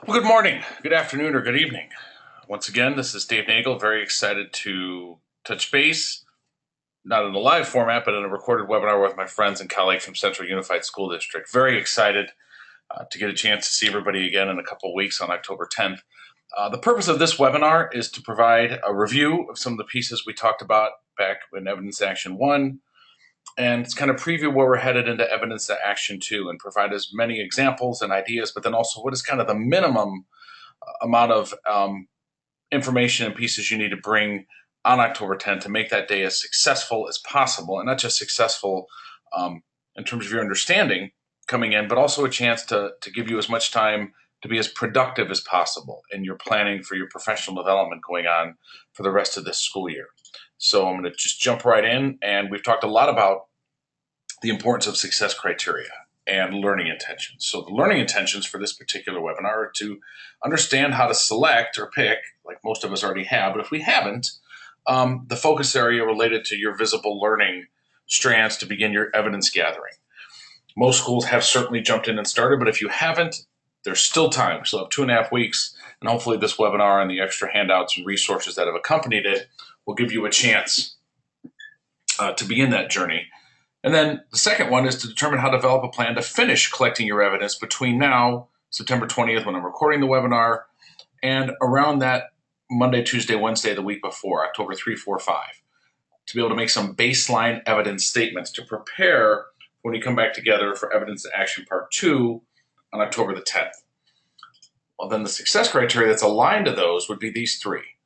Well, good morning, good afternoon, or good evening. Once again, this is Dave Nagel. Very excited to touch base, not in a live format, but in a recorded webinar with my friends and colleagues from Central Unified School District. Very excited to get a chance to see everybody again in a couple of weeks on October 10th. The purpose of this webinar is to provide a review of some of the pieces we talked about back in Evidence Action 1, and it's kind of preview where we're headed into Evidence Action 2 and provide as many examples and ideas, but then also what is kind of the minimum amount of information and pieces you need to bring on October 10th to make that day as successful as possible, and not just successful in terms of your understanding coming in, but also a chance to give you as much time to be as productive as possible in your planning for your professional development going on for the rest of this school year. So I'm going to just jump right in, and we've talked a lot about the importance of success criteria and learning intentions. So the learning intentions for this particular webinar are to understand how to select or pick, like most of us already have, but if we haven't, the focus area related to your visible learning strands to begin your evidence gathering. Most schools have certainly jumped in and started, but if you haven't, there's still time. We still have 2.5 weeks, and hopefully this webinar and the extra handouts and resources that have accompanied it will give you a chance to begin that journey. And then the second one is to determine how to develop a plan to finish collecting your evidence between now, September 20th, when I'm recording the webinar, and around that Monday, Tuesday, Wednesday, the week before, October 3, 4, 5, to be able to make some baseline evidence statements to prepare when we come back together for Evidence to Action Part 2 on October the 10th. Well, then the success criteria that's aligned to those would be these three: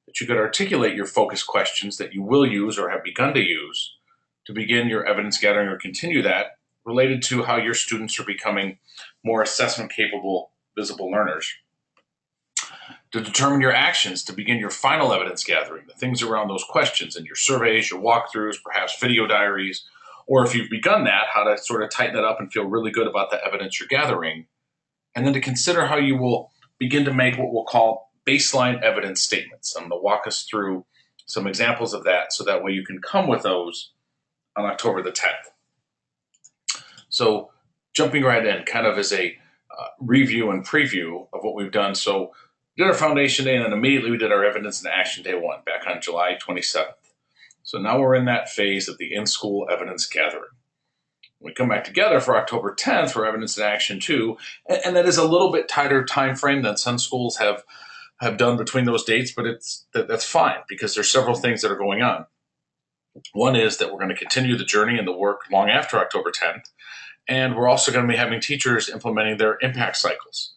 that you could articulate your focus questions that you will use or have begun to use to begin your evidence gathering or continue that, related to how your students are becoming more assessment capable, visible learners. To determine your actions to begin your final evidence gathering, the things around those questions in your surveys, your walkthroughs, perhaps video diaries, or if you've begun that, how to sort of tighten that up and feel really good about the evidence you're gathering. And then to consider how you will begin to make what we'll call baseline evidence statements. I'm going to walk us through some examples of that so that way you can come with those on October the 10th. So jumping right in, kind of as a review and preview of what we've done. So we did our foundation day, and then immediately we did our evidence and action day 1 back on July 27th. So now we're in that phase of the in-school evidence gathering. We come back together for October 10th for evidence and action 2, and that is a little bit tighter time frame than some schools have done between those dates, but that's fine because there's several things that are going on. One is that we're going to continue the journey and the work long after October 10th, and we're also going to be having teachers implementing their impact cycles.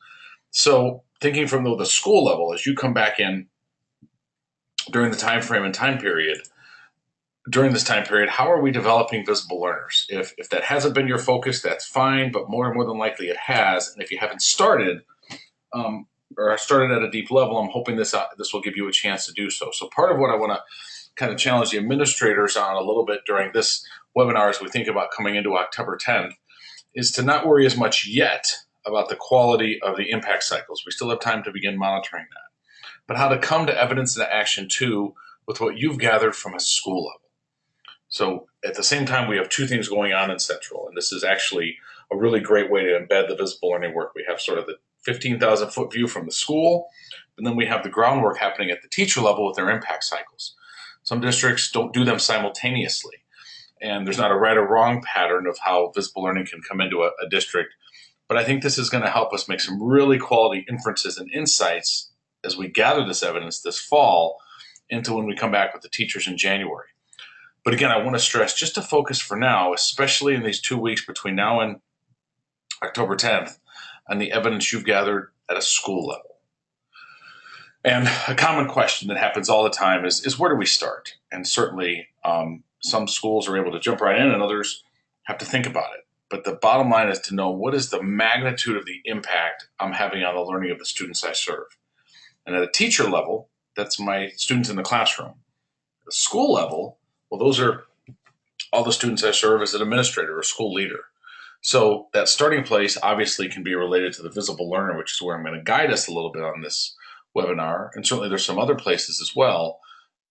So thinking from the school level, as you come back in during the time frame and time period, during this time period, how are we developing visible learners? If that hasn't been your focus, that's fine, but more than likely it has. And if you haven't started or started at a deep level, I'm hoping this will give you a chance to do so. So part of what I want to kind of challenge the administrators on a little bit during this webinar as we think about coming into October 10th is to not worry as much yet about the quality of the impact cycles. We still have time to begin monitoring that. But how to come to evidence and action 2 with what you've gathered from a school level. So at the same time, we have two things going on in Central, and this is actually a really great way to embed the visible learning work. We have sort of the 15,000 foot view from the school, and then we have the groundwork happening at the teacher level with their impact cycles. Some districts don't do them simultaneously, and there's not a right or wrong pattern of how visible learning can come into a district. But I think this is going to help us make some really quality inferences and insights as we gather this evidence this fall into when we come back with the teachers in January. But again, I want to stress just to focus for now, especially in these 2 weeks between now and October 10th, on the evidence you've gathered at a school level. And a common question that happens all the time is where do we start? And certainly some schools are able to jump right in and others have to think about it. But the bottom line is to know what is the magnitude of the impact I'm having on the learning of the students I serve. And at a teacher level, that's my students in the classroom. At a school level, well, those are all the students I serve as an administrator or school leader. So that starting place obviously can be related to the visible learner, which is where I'm going to guide us a little bit on this webinar. And certainly there's some other places as well,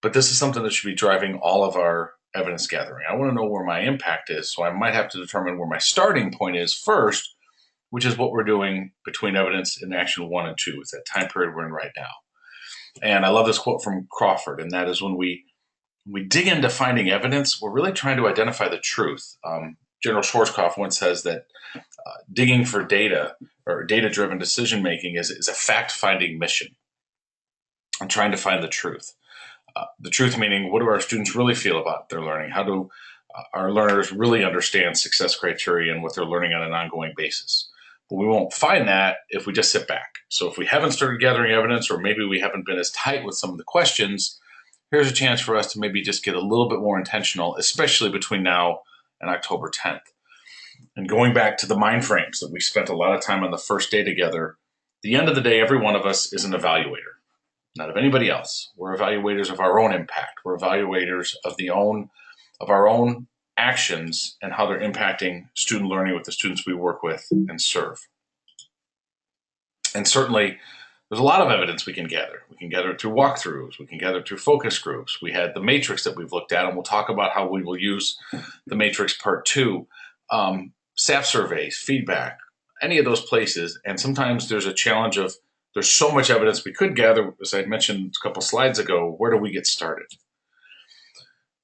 but this is something that should be driving all of our evidence gathering. I want to know where my impact is, so I might have to determine where my starting point is first which is what we're doing between evidence and action 1 and 2. It's that time period we're in right now. And I love this quote from Crawford, and that is when we dig into finding evidence, we're really trying to identify the truth. General Schwarzkopf once says that digging for data or data-driven decision-making is a fact-finding mission. I'm trying to find the truth. The truth meaning, what do our students really feel about their learning? How do our learners really understand success criteria and what they're learning on an ongoing basis? But we won't find that if we just sit back. So if we haven't started gathering evidence, or maybe we haven't been as tight with some of the questions, here's a chance for us to maybe just get a little bit more intentional, especially between now and October 10th. And going back to the mind frames that we spent a lot of time on the first day together, at the end of the day, every one of us is an evaluator, not of anybody else. We're evaluators of our own impact. We're evaluators of our own actions and how they're impacting student learning with the students we work with and serve. And certainly, there's a lot of evidence we can gather. We can gather it through walkthroughs. We can gather it through focus groups. We had the matrix that we've looked at, and we'll talk about how we will use the matrix part 2. Staff surveys, feedback, any of those places. And sometimes there's a challenge of there's so much evidence we could gather, as I mentioned a couple slides ago, where do we get started?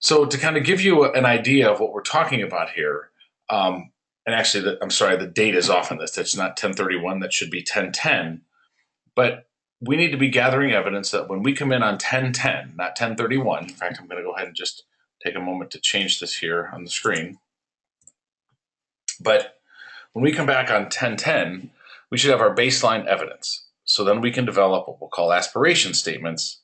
So to kind of give you an idea of what we're talking about here, and actually, the date is off on this. That's not 10/31, that should be 10/10. But we need to be gathering evidence that when we come in on 10/10, not 10/31, in fact, I'm going to go ahead and just take a moment to change this here on the screen. But when we come back on 10/10, we should have our baseline evidence. So then we can develop what we'll call aspiration statements,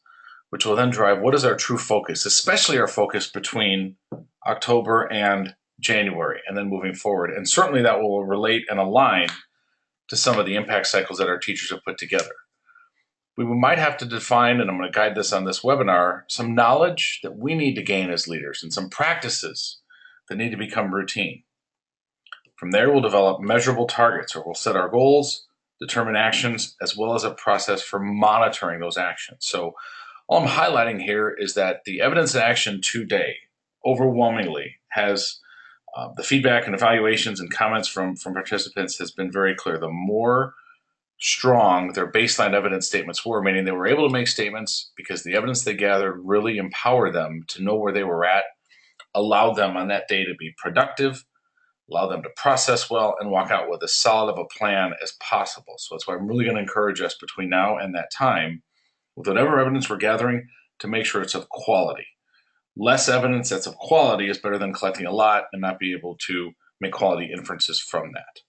which will then drive what is our true focus, especially our focus between October and January, and then moving forward. And certainly that will relate and align to some of the impact cycles that our teachers have put together. We might have to define, and I'm going to guide this on this webinar, some knowledge that we need to gain as leaders and some practices that need to become routine. From there, we'll develop measurable targets, or we'll set our goals, determine actions, as well as a process for monitoring those actions. So all I'm highlighting here is that the evidence in action today overwhelmingly has the feedback and evaluations and comments from participants has been very clear. The more strong their baseline evidence statements were, meaning they were able to make statements because the evidence they gathered really empowered them to know where they were at, allowed them on that day to be productive, allow them to process well, and walk out with as solid of a plan as possible. So that's why I'm really going to encourage us between now and that time, with whatever evidence we're gathering, to make sure it's of quality. Less evidence that's of quality is better than collecting a lot and not be able to make quality inferences from that.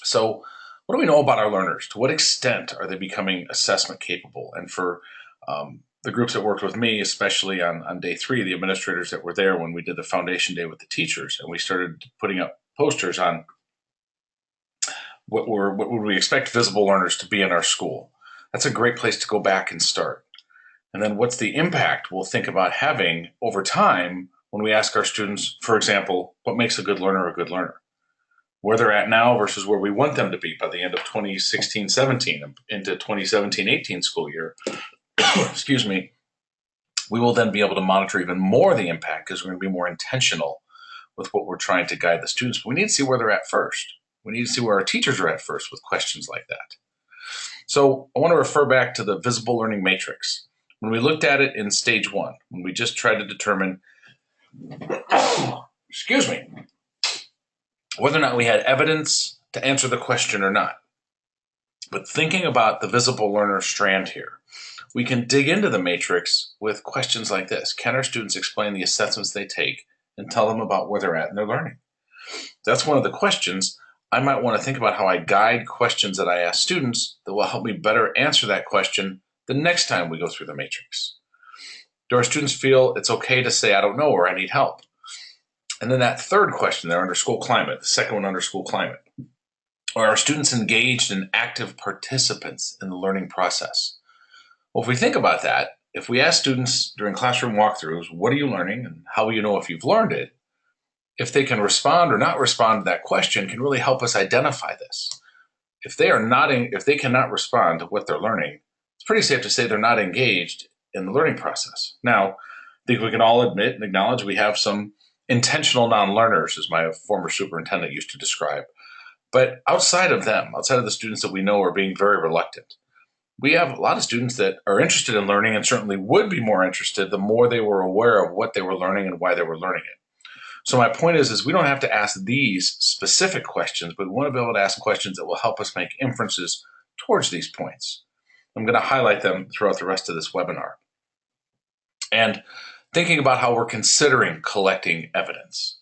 So what do we know about our learners? To what extent are they becoming assessment capable? And for the groups that worked with me, especially on day 3, the administrators that were there when we did the foundation day with the teachers, and we started putting up posters on what would we expect visible learners to be in our school. That's a great place to go back and start. And then what's the impact we'll think about having over time when we ask our students, for example, what makes a good learner a good learner? Where they're at now versus where we want them to be by the end of 2016-17 into 2017-18 school year. Excuse me. We will then be able to monitor even more the impact because we're going to be more intentional with what we're trying to guide the students. But we need to see where they're at first. We need to see where our teachers are at first with questions like that. So I want to refer back to the visible learning matrix. When we looked at it in stage 1, when we just tried to determine, excuse me, whether or not we had evidence to answer the question or not. But thinking about the visible learner strand here, we can dig into the matrix with questions like this. Can our students explain the assessments they take and tell them about where they're at in their learning? That's one of the questions. I might want to think about how I guide questions that I ask students that will help me better answer that question the next time we go through the matrix. Do our students feel it's okay to say, I don't know, or I need help? And then that third question there under school climate, the second one under school climate. Are our students engaged and active participants in the learning process? Well, if we think about that, if we ask students during classroom walkthroughs, what are you learning and how will you know if you've learned it? If they can respond or not respond to that question can really help us identify this. If they cannot respond to what they're learning, it's pretty safe to say they're not engaged in the learning process. Now, I think we can all admit and acknowledge we have some intentional non-learners, as my former superintendent used to describe. But outside of them, outside of the students that we know are being very reluctant, we have a lot of students that are interested in learning and certainly would be more interested the more they were aware of what they were learning and why they were learning it. So my point is we don't have to ask these specific questions, but we want to be able to ask questions that will help us make inferences towards these points. I'm going to highlight them throughout the rest of this webinar. And thinking about how we're considering collecting evidence.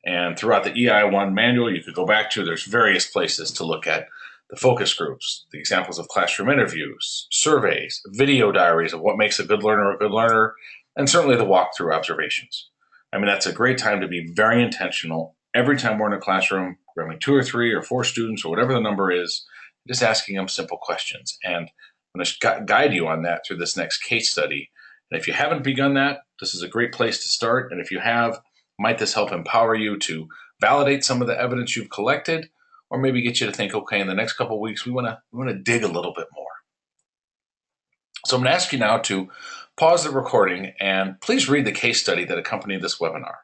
And throughout the EIA-1 manual, you could go back to, there's various places to look at the focus groups, the examples of classroom interviews, surveys, video diaries of what makes a good learner, and certainly the walkthrough observations. I mean, that's a great time to be very intentional. Every time we're in a classroom, grabbing 2 or 3 or 4 students or whatever the number is, just asking them simple questions. And I'm going to guide you on that through this next case study. And if you haven't begun that, this is a great place to start. And if you have, might this help empower you to validate some of the evidence you've collected, or maybe get you to think, okay, in the next couple of weeks, we want to dig a little bit more. So I'm going to ask you now to pause the recording and please read the case study that accompanied this webinar.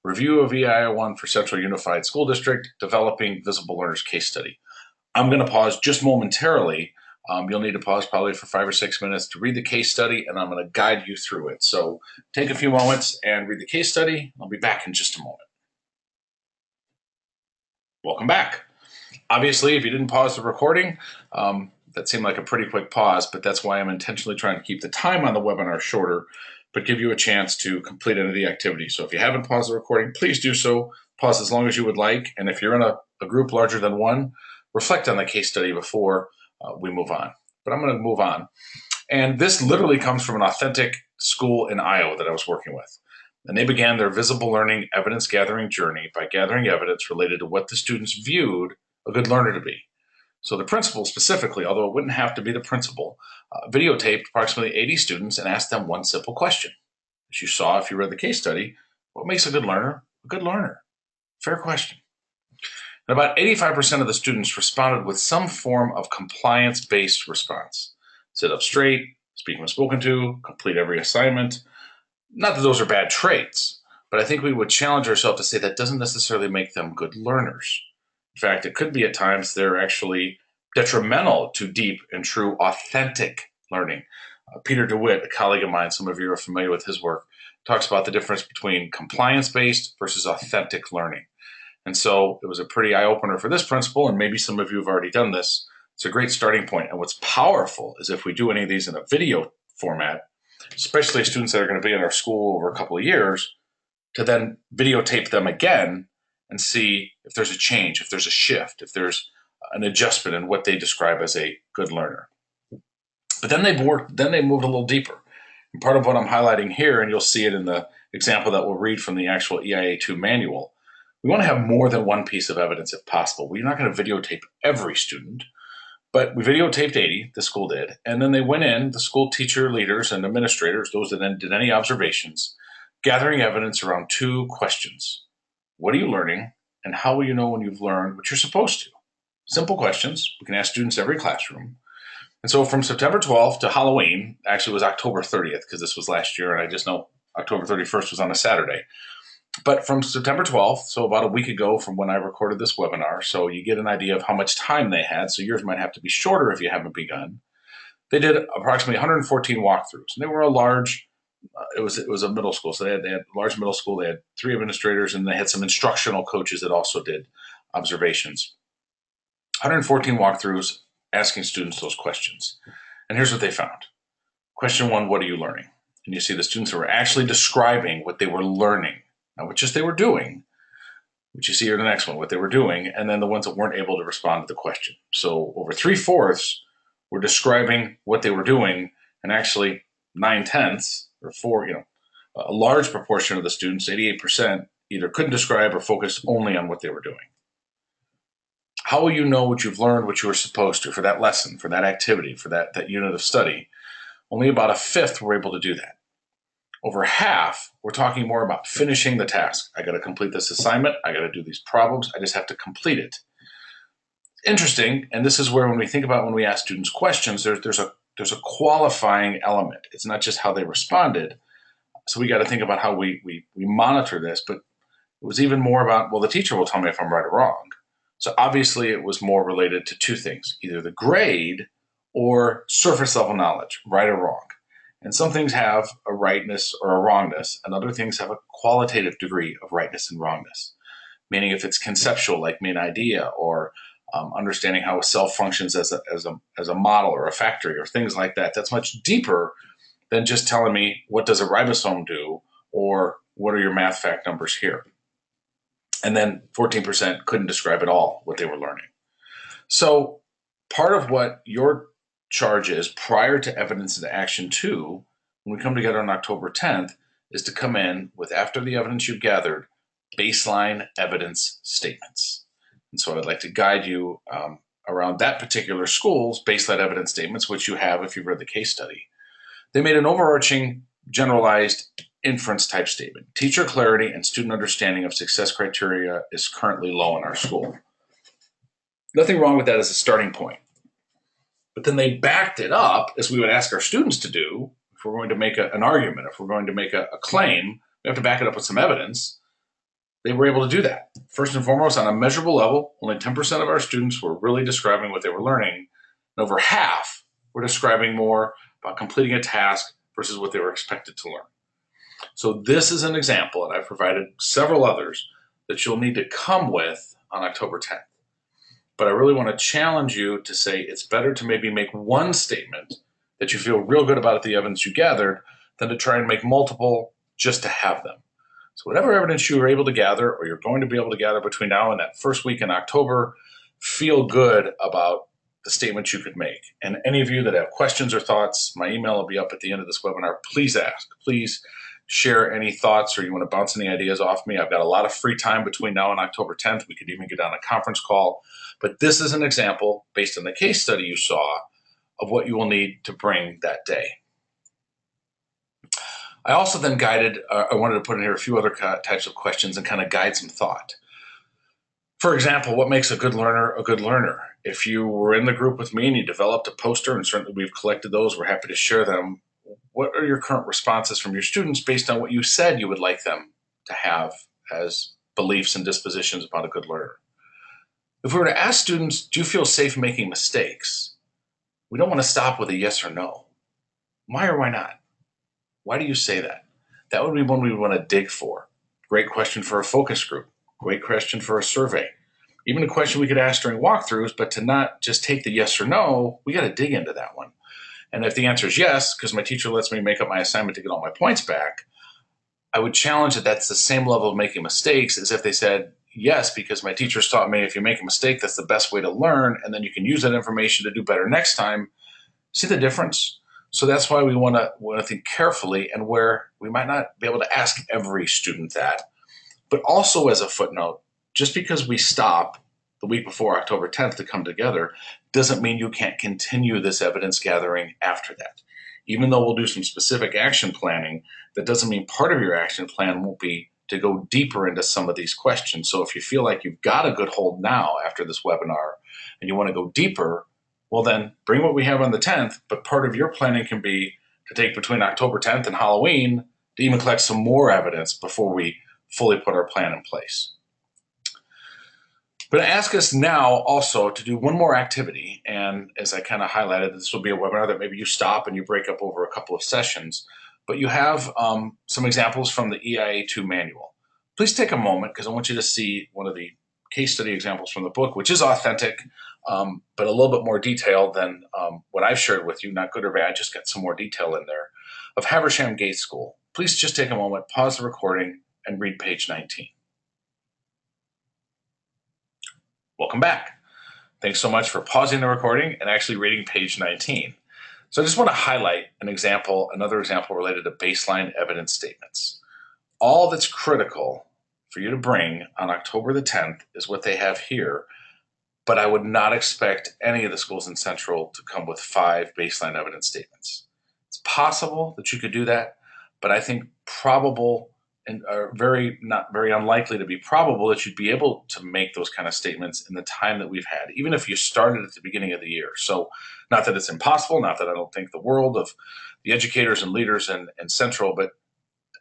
Review of EIA-1 for Central Unified School District, Developing Visible Learners Case Study. I'm going to pause just momentarily. You'll need to pause probably for 5 or 6 minutes to read the case study, and I'm going to guide you through it. So take a few moments and read the case study. I'll be back in just a moment. Welcome back. Obviously, if you didn't pause the recording, that seemed like a pretty quick pause, but that's why I'm intentionally trying to keep the time on the webinar shorter, but give you a chance to complete any of the activities. So if you haven't paused the recording, please do so. Pause as long as you would like. And if you're in a group larger than one, reflect on the case study before we move on. But I'm going to move on. And this literally comes from an authentic school in Iowa that I was working with. And they began their visible learning evidence gathering journey by gathering evidence related to what the students viewed a good learner to be. So the principal specifically, although it wouldn't have to be the principal, videotaped approximately 80 students and asked them one simple question. As you saw if you read the case study, what makes a good learner a good learner? Fair question. And about 85% of the students responded with some form of compliance-based response. Sit up straight, speak when spoken to, complete every assignment. Not that those are bad traits, but I think we would challenge ourselves to say that doesn't necessarily make them good learners. In fact, it could be at times they're actually detrimental to deep and true authentic learning. Peter DeWitt, a colleague of mine, some of you are familiar with his work, talks about the difference between compliance-based versus authentic learning. And so it was a pretty eye-opener for this principle, and maybe some of you have already done this. It's a great starting point. And what's powerful is if we do any of these in a video format, especially students that are going to be in our school over a couple of years, to then videotape them again and see if there's a change, if there's a shift, if there's an adjustment in what they describe as a good learner. But then they moved a little deeper. And part of what I'm highlighting here, and you'll see it in the example that we'll read from the actual EIA-2 manual, we want to have more than one piece of evidence if possible. We're not going to videotape every student, but we videotaped 80, the school did, and then they went in, the school teacher leaders and administrators, those that then did any observations, gathering evidence around 2 questions. What are you learning, and how will you know when you've learned what you're supposed to? Simple questions. We can ask students every classroom. And so from September 12th to Halloween, actually it was October 30th because this was last year, and I just know October 31st was on a Saturday. But from September 12th, so about a week ago from when I recorded this webinar, so you get an idea of how much time they had, so yours might have to be shorter if you haven't begun. They did approximately 114 walkthroughs, and they were a large, it was a middle school, so they had a large middle school, they had 3 administrators, and they had some instructional coaches that also did observations. 114 walkthroughs, asking students those questions. And here's what they found. Question 1, what are you learning? And you see the students who were actually describing what they were learning. Not what just they were doing, which you see here in the next one, what they were doing, and then the ones that weren't able to respond to the question. So over 3/4 were describing what they were doing, and actually 9/10 or 4, a large proportion of the students, 88%, either couldn't describe or focused only on what they were doing. How will you know what you've learned, what you were supposed to for that lesson, for that activity, for that unit of study? Only about 1/5 were able to do that. Over half, we're talking more about finishing the task. I got to complete this assignment. I got to do these problems. I just have to complete it. Interesting, and this is where when we think about when we ask students questions, there's a qualifying element. It's not just how they responded. So we got to think about how we monitor this, but it was even more about, well, the teacher will tell me if I'm right or wrong. So obviously it was more related to two things, either the grade or surface level knowledge, right or wrong. And some things have a rightness or a wrongness, and other things have a qualitative degree of rightness and wrongness. Meaning if it's conceptual, like main idea, or understanding how a cell functions as a model or a factory or things like that, that's much deeper than just telling me what does a ribosome do or what are your math fact numbers here. And then 14% couldn't describe at all what they were learning. So part of what your charge is prior to evidence and action 2, when we come together on October 10th, is to come in with, after the evidence you've gathered, baseline evidence statements. And so I'd like to guide you around that particular school's baseline evidence statements, which you have if you've read the case study. They made an overarching generalized inference type statement. Teacher clarity and student understanding of success criteria is currently low in our school. Nothing wrong with that as a starting point. But then they backed it up, as we would ask our students to do. If we're going to make an argument, if we're going to make a claim, we have to back it up with some evidence. They were able to do that. First and foremost, on a measurable level, only 10% of our students were really describing what they were learning, and over half were describing more about completing a task versus what they were expected to learn. So this is an example, and I've provided several others that you'll need to come with on October 10th. But I really want to challenge you to say it's better to maybe make one statement that you feel real good about the evidence you gathered than to try and make multiple just to have them. So whatever evidence you were able to gather or you're going to be able to gather between now and that first week in October, feel good about the statements you could make. And any of you that have questions or thoughts, my email will be up at the end of this webinar. Please ask. Please share any thoughts, or you want to bounce any ideas off me. I've got a lot of free time between now and October 10th. We could even get on a conference call. But this is an example, based on the case study you saw, of what you will need to bring that day. I also then I wanted to put in here a few other types of questions and kind of guide some thought. For example, what makes a good learner a good learner? If you were in the group with me and you developed a poster, and certainly we've collected those, we're happy to share them. What are your current responses from your students based on what you said you would like them to have as beliefs and dispositions about a good learner? If we were to ask students, do you feel safe making mistakes? We don't want to stop with a yes or no. Why or why not? Why do you say that? That would be one we would want to dig for. Great question for a focus group. Great question for a survey. Even a question we could ask during walkthroughs, but to not just take the yes or no, we got to dig into that one. And if the answer is yes, because my teacher lets me make up my assignment to get all my points back, I would challenge that that's the same level of making mistakes as if they said, yes, because my teachers taught me if you make a mistake, that's the best way to learn, and then you can use that information to do better next time. See the difference? So that's why we want to think carefully, and where we might not be able to ask every student that. But also as a footnote, just because we stop the week before October 10th to come together doesn't mean you can't continue this evidence gathering after that. Even though we'll do some specific action planning, that doesn't mean part of your action plan won't be to go deeper into some of these questions. So if you feel like you've got a good hold now after this webinar and you want to go deeper, well then bring what we have on the 10th, but part of your planning can be to take between October 10th and Halloween to even collect some more evidence before we fully put our plan in place. But ask us now also to do one more activity, and as I kind of highlighted, this will be a webinar that maybe you stop and you break up over a couple of sessions, but you have some examples from the EIA 2 manual. Please take a moment, because I want you to see one of the case study examples from the book, which is authentic, but a little bit more detailed than what I've shared with you, not good or bad, just got some more detail in there, of Haversham Gate School. Please just take a moment, pause the recording, and read page 19. Welcome back. Thanks so much for pausing the recording and actually reading page 19. So I just want to highlight another example related to baseline evidence statements. All that's critical for you to bring on October the 10th is what they have here, but I would not expect any of the schools in Central to come with 5 baseline evidence statements. It's possible that you could do that, but I think probable and are not very unlikely to be probable that you'd be able to make those kind of statements in the time that we've had, even if you started at the beginning of the year. So not that it's impossible, not that I don't think the world of the educators and leaders in Central, but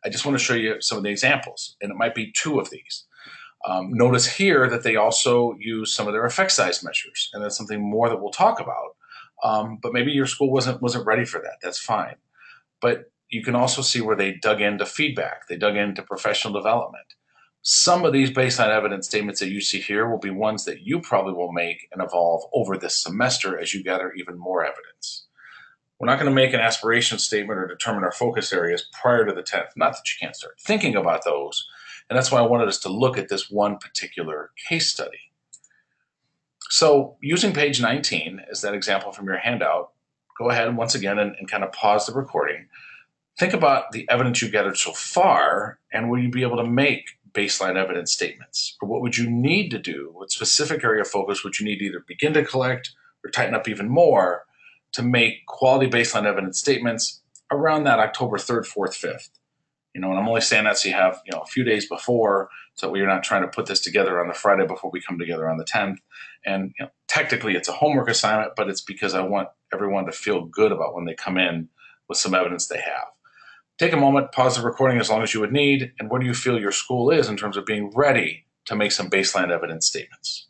I just want to show you some of the examples, and it might be 2 of these. Notice here that they also use some of their effect size measures, and that's something more that we'll talk about. But maybe your school wasn't ready for that. That's fine. But you can also see where they dug into feedback. They dug into professional development. Some of these baseline evidence statements that you see here will be ones that you probably will make and evolve over this semester as you gather even more evidence. We're not going to make an aspiration statement or determine our focus areas prior to the 10th. Not that you can't start thinking about those. And that's why I wanted us to look at this one particular case study. So using page 19 as that example from your handout, go ahead once again and kind of pause the recording. Think about the evidence you gathered so far, and will you be able to make baseline evidence statements? Or what would you need to do? What specific area of focus would you need to either begin to collect or tighten up even more to make quality baseline evidence statements around that October 3rd, 4th, 5th? And I'm only saying that so you have a few days before, so that we're not trying to put this together on the Friday before we come together on the 10th. And technically it's a homework assignment, but it's because I want everyone to feel good about when they come in with some evidence they have. Take a moment, pause the recording as long as you would need, and where do you feel your school is in terms of being ready to make some baseline evidence statements?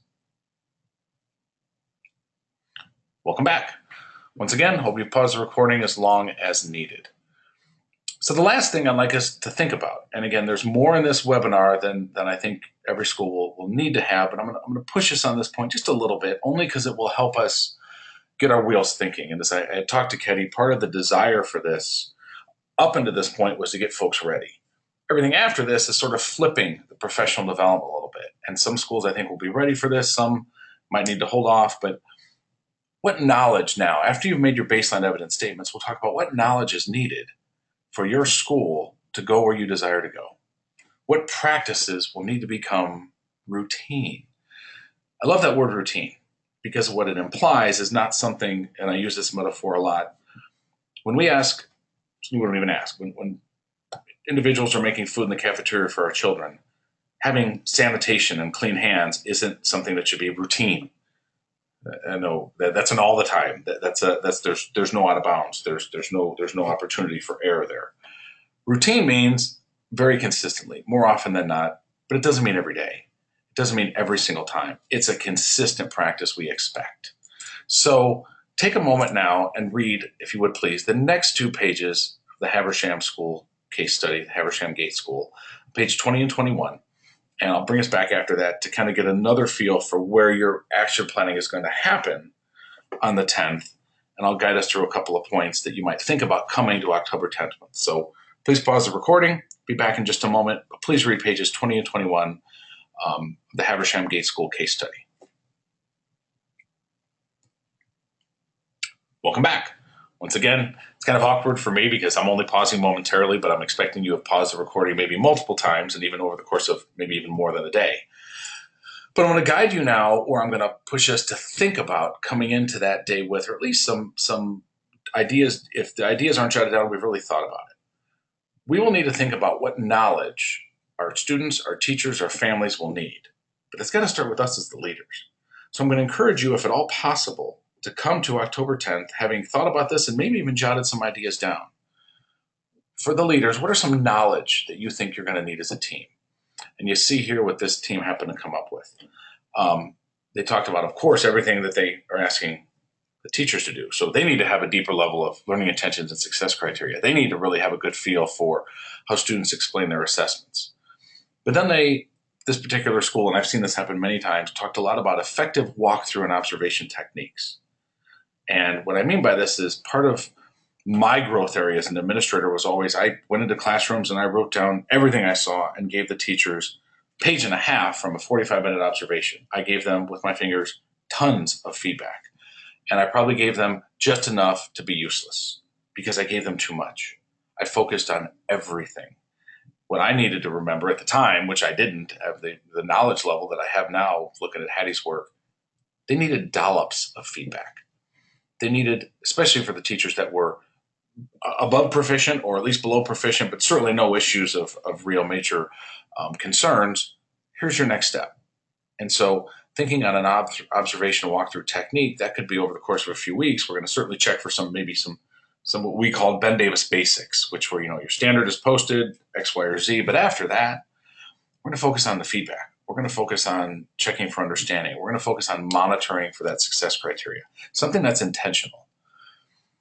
Welcome back. Once again, hope you pause the recording as long as needed. So the last thing I'd like us to think about, and again, there's more in this webinar than I think every school will need to have, but I'm going to push us on this point just a little bit, only because it will help us get our wheels thinking. And as I talked to Ketty, part of the desire for this up until this point was to get folks ready. Everything after this is sort of flipping the professional development a little bit. And some schools I think will be ready for this, some might need to hold off, but what knowledge now, after you've made your baseline evidence statements, we'll talk about what knowledge is needed for your school to go where you desire to go. What practices will need to become routine? I love that word routine because what it implies is not something, and I use this metaphor a lot, when we ask, we don't even ask, when individuals are making food in the cafeteria for our children, having sanitation and clean hands isn't something that should be routine. I know that's an all the time. There's no out of bounds. There's no opportunity for error there. Routine means very consistently, more often than not, but it doesn't mean every day. It doesn't mean every single time. It's a consistent practice we expect. So take a moment now and read, if you would please, the next 2 pages of the Haversham School case study, Haversham Gate School, page 20 and 21. And I'll bring us back after that to kind of get another feel for where your action planning is going to happen on the 10th. And I'll guide us through a couple of points that you might think about coming to October 10th. So please pause the recording. Be back in just a moment. But please read pages 20 and 21 of the Haversham Gate School case study. Welcome back. Once again, it's kind of awkward for me because I'm only pausing momentarily, but I'm expecting you have paused the recording maybe multiple times and even over the course of maybe even more than a day. But I'm going to guide you now, or I'm going to push us to think about coming into that day with, or at least some ideas. If the ideas aren't jotted down, we've really thought about it. We will need to think about what knowledge our students, our teachers, our families will need. But it's got to start with us as the leaders. So I'm going to encourage you, if at all possible, to come to October 10th, having thought about this and maybe even jotted some ideas down. For the leaders, what are some knowledge that you think you're going to need as a team? And you see here what this team happened to come up with. They talked about, of course, everything that they are asking the teachers to do. So they need to have a deeper level of learning intentions and success criteria. They need to really have a good feel for how students explain their assessments. But then this particular school, and I've seen this happen many times, talked a lot about effective walkthrough and observation techniques. And what I mean by this is part of my growth area as an administrator was always, I went into classrooms and I wrote down everything I saw and gave the teachers a page and a half from a 45-minute observation. I gave them, with my fingers, tons of feedback. And I probably gave them just enough to be useless because I gave them too much. I focused on everything. What I needed to remember at the time, which I didn't have the knowledge level that I have now looking at Hattie's work, they needed dollops of feedback. They needed, especially for the teachers that were above proficient or at least below proficient, but certainly no issues of real major concerns, here's your next step. And so thinking on an observation walkthrough technique, that could be over the course of a few weeks. We're going to certainly check for some what we call Ben Davis basics, which were, your standard is posted, X, Y, or Z. But after that, we're going to focus on the feedback. we're going to focus on checking for understanding. We're going to focus on monitoring for that success criteria, something that's intentional.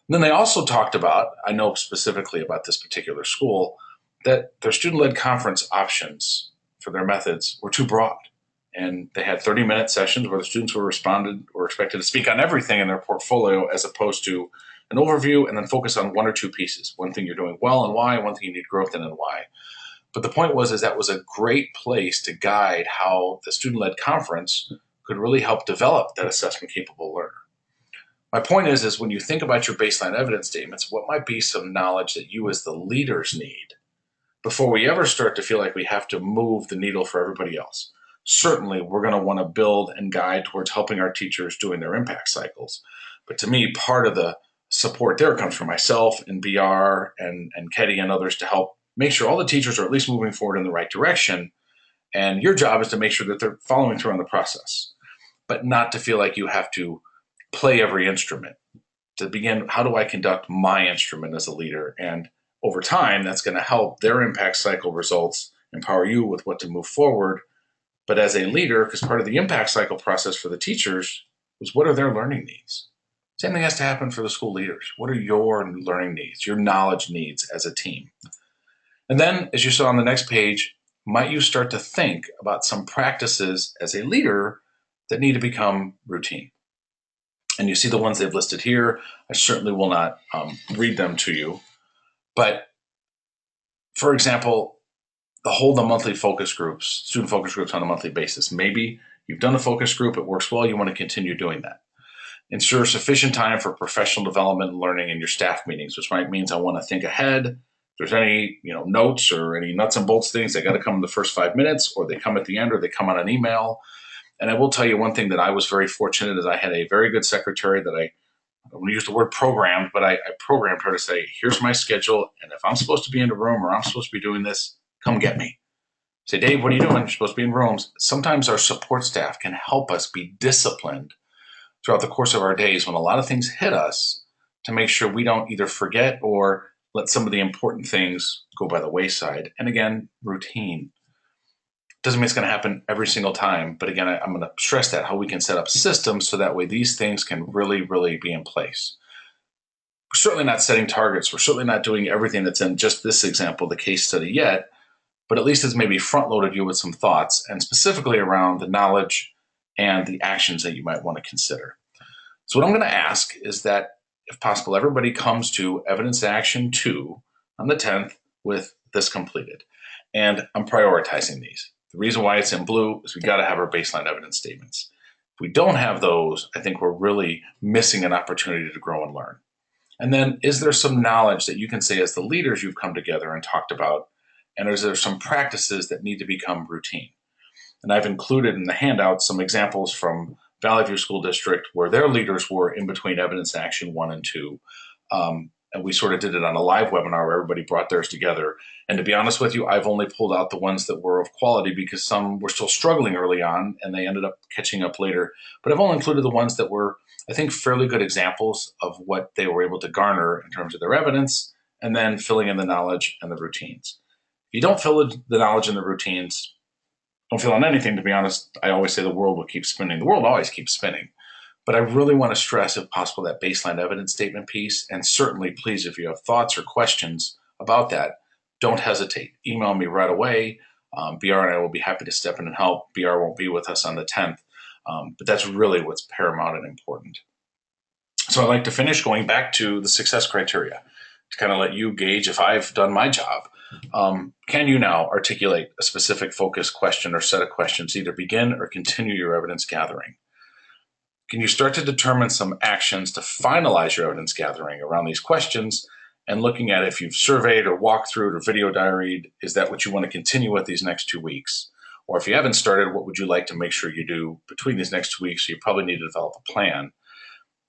And then they also talked about, I know specifically about this particular school, that their student-led conference options for their methods were too broad. And they had 30-minute sessions where the students were expected to speak on everything in their portfolio, as opposed to an overview and then focus on one or two pieces. One thing you're doing well and why, one thing you need growth in and why. But the point was that was a great place to guide how the student-led conference could really help develop that assessment-capable learner. My point is when you think about your baseline evidence statements, what might be some knowledge that you as the leaders need before we ever start to feel like we have to move the needle for everybody else? Certainly, we're going to want to build and guide towards helping our teachers doing their impact cycles. But to me, part of the support there comes from myself and BR and Ketty and others to help make sure all the teachers are at least moving forward in the right direction. And your job is to make sure that they're following through on the process, but not to feel like you have to play every instrument. To begin, how do I conduct my instrument as a leader? And over time, that's going to help their impact cycle results empower you with what to move forward. But as a leader, because part of the impact cycle process for the teachers was what are their learning needs? Same thing has to happen for the school leaders. What are your learning needs, your knowledge needs as a team? And then, as you saw on the next page, might you start to think about some practices as a leader that need to become routine? And you see the ones they've listed here. I certainly will not read them to you. But for example, the monthly focus groups, student focus groups on a monthly basis. Maybe you've done a focus group, it works well, you want to continue doing that. Ensure sufficient time for professional development and learning in your staff meetings, which might means I want to think ahead. If there's any notes or any nuts and bolts things, they got to come in the first 5 minutes, or they come at the end, or they come on an email. And I will tell you one thing that I was very fortunate is I had a very good secretary that I don't use the word programmed, but I programmed her to say, here's my schedule. And if I'm supposed to be in a room or I'm supposed to be doing this, come get me. Say, Dave, what are you doing? You're supposed to be in rooms. Sometimes our support staff can help us be disciplined throughout the course of our days when a lot of things hit us, to make sure we don't either forget or let some of the important things go by the wayside. And again, routine. Doesn't mean it's going to happen every single time. But again, I'm going to stress that, how we can set up systems so that way these things can really, really be in place. We're certainly not setting targets. We're certainly not doing everything that's in just this example, the case study yet, but at least it's maybe front-loaded you with some thoughts, and specifically around the knowledge and the actions that you might want to consider. So what I'm going to ask is that, if possible, everybody comes to Evidence Action 2 on the 10th with this completed. And I'm prioritizing these. The reason why it's in blue is we got to have our baseline evidence statements. If we don't have those, I think we're really missing an opportunity to grow and learn. And then, is there some knowledge that you can say as the leaders you've come together and talked about, and is there some practices that need to become routine? And I've included in the handout some examples from Valley View School District where their leaders were in between Evidence Action 1 and 2. And we sort of did it on a live webinar where everybody brought theirs together. And to be honest with you, I've only pulled out the ones that were of quality because some were still struggling early on and they ended up catching up later. But I've only included the ones that were, I think, fairly good examples of what they were able to garner in terms of their evidence, and then filling in the knowledge and the routines. If you don't fill in the knowledge and the routines, don't fill in anything, to be honest, I always say the world will keep spinning. The world always keeps spinning. But I really want to stress, if possible, that baseline evidence statement piece. And certainly, please, if you have thoughts or questions about that, don't hesitate. Email me right away. BR and I will be happy to step in and help. BR won't be with us on the 10th, but that's really what's paramount and important. So I'd like to finish going back to the success criteria to kind of let you gauge if I've done my job. Can you now articulate a specific focus question or set of questions, either begin or continue your evidence gathering? Can you start to determine some actions to finalize your evidence gathering around these questions, and looking at if you've surveyed or walked through it or video diaried, is that what you want to continue with these next 2 weeks? Or if you haven't started, what would you like to make sure you do between these next 2 weeks? So you probably need to develop a plan.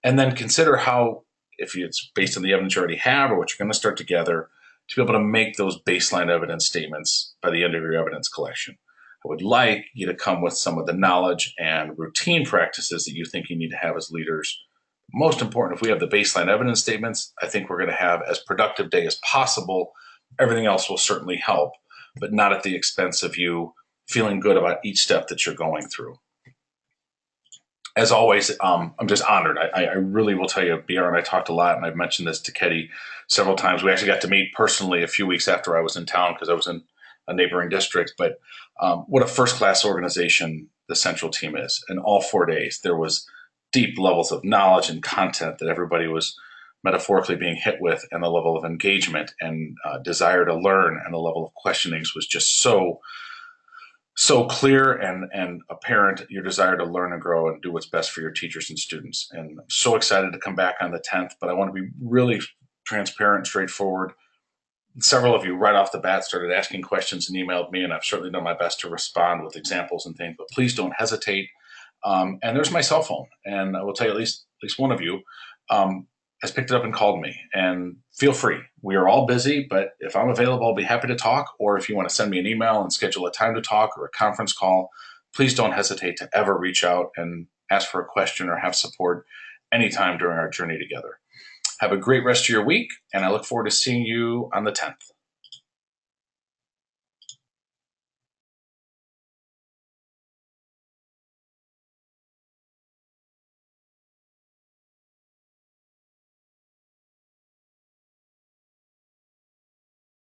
And then consider how, if it's based on the evidence you already have or what you're going to start together, to be able to make those baseline evidence statements by the end of your evidence collection. I would like you to come with some of the knowledge and routine practices that you think you need to have as leaders. Most important, if we have the baseline evidence statements, I think we're going to have as productive day as possible. Everything else will certainly help, but not at the expense of you feeling good about each step that you're going through. As always, I'm just honored. I really will tell you, BR and I talked a lot, and I've mentioned this to Ketty several times. We actually got to meet personally a few weeks after I was in town because I was in a neighboring district. But what a first-class organization the Central team is. In all 4 days, there was deep levels of knowledge and content that everybody was metaphorically being hit with, and the level of engagement and desire to learn and the level of questionings was just so clear and apparent, your desire to learn and grow and do what's best for your teachers and students. And I'm so excited to come back on the 10th, but I want to be really transparent and straightforward. Several of you right off the bat started asking questions and emailed me, and I've certainly done my best to respond with examples and things, but please don't hesitate. And there's my cell phone, and I will tell you, at least one of you has picked it up and called me, and feel free. We are all busy, but if I'm available, I'll be happy to talk. Or if you want to send me an email and schedule a time to talk or a conference call, please don't hesitate to ever reach out and ask for a question or have support anytime during our journey together. Have a great rest of your week, and I look forward to seeing you on the 10th.